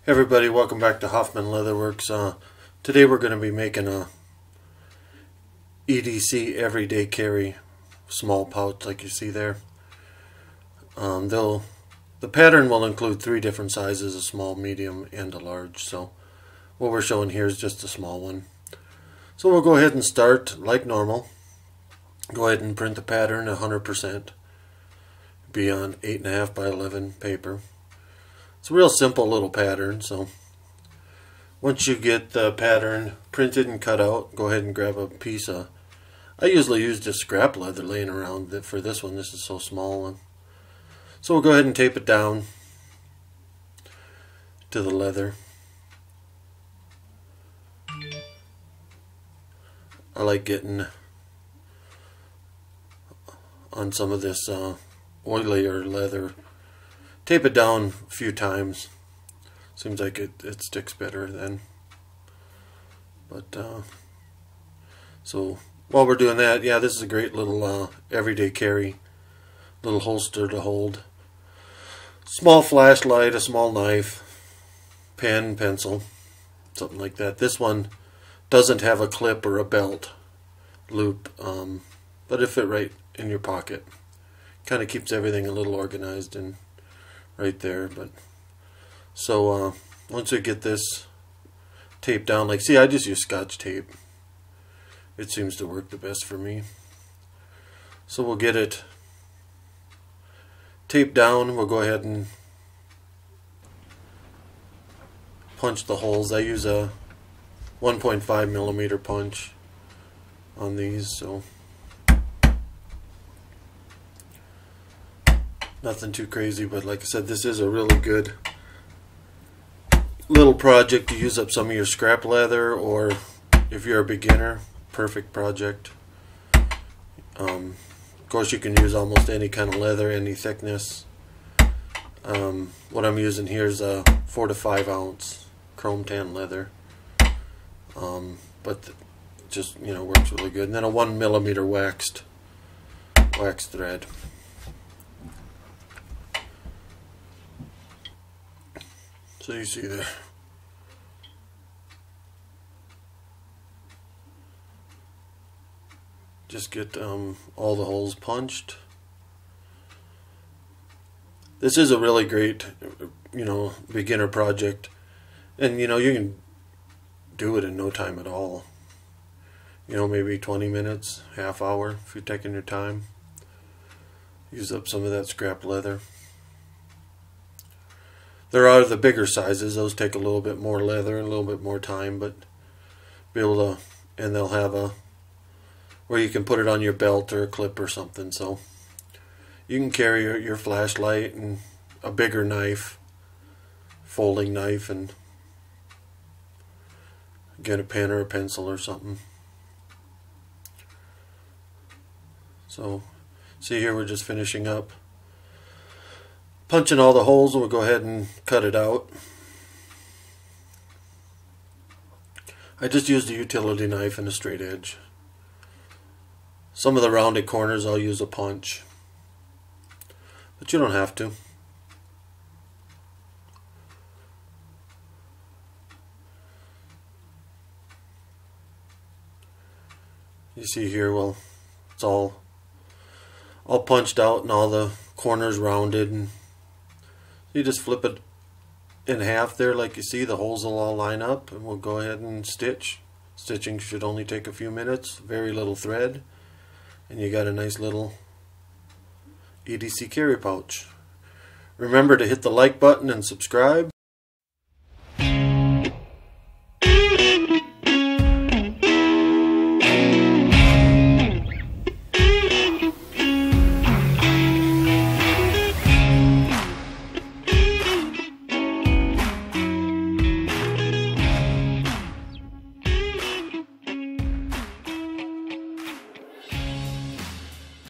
Hey everybody, welcome back to Hoffman Leatherworks. Today we're going to be making a EDC everyday carry small pouch like you see there. The pattern will include 3 different sizes, a small, medium, and a large. So what we're showing here is just a small one. So we'll go ahead and start like normal. Go ahead and print the pattern 100%. Be on 8.5 by 11 paper. It's a real simple little pattern, so once you get the pattern printed and cut out, go ahead and grab a piece of, I usually use just scrap leather laying around. For this one, this is so small. So we'll go ahead and tape it down to the leather. I like getting on some of this oilier leather. Tape it down a few times. Seems like it sticks better then. But so while we're doing that, yeah, this is a great little everyday carry. Little holster to hold. Small flashlight, a small knife, pen, pencil, something like that. This one doesn't have a clip or a belt loop, but it fit right in your pocket. Kind of keeps everything a little organized and right there. But so once we get this taped down, like see, I just use Scotch tape. It seems to work the best for me. So we'll get it taped down. We'll go ahead and punch the holes. I use a 1.5 millimeter punch on these, so nothing too crazy, but like I said, this is a really good little project to use up some of your scrap leather, or if you're a beginner, perfect project. Of course, you can use almost any kind of leather, any thickness. What I'm using here is a 4 to 5 ounce chrome tan leather, but just, you know, works really good. And then a 1 millimeter waxed thread. So you see there. Just get all the holes punched. This is a really great, you know, beginner project, and you know, you can do it in no time at all. You know, maybe 20 minutes, half hour if you're taking your time. Use up some of that scrap leather. There are the bigger sizes. Those take a little bit more leather and a little bit more time, but be able to, and they'll have a where you can put it on your belt or a clip or something, so you can carry your flashlight and a bigger knife, folding knife, and get a pen or a pencil or something. So see here, we're just finishing up punching all the holes. We'll go ahead and cut it out. I just used a utility knife and a straight edge. Some of the rounded corners I'll use a punch, but you don't have to. You see here, well, it's all punched out and all the corners rounded, and you just flip it in half there like you see. The holes will all line up, and we'll go ahead and stitch. Stitching should only take a few minutes, very little thread, and you got a nice little EDC carry pouch. Remember to hit the like button and subscribe.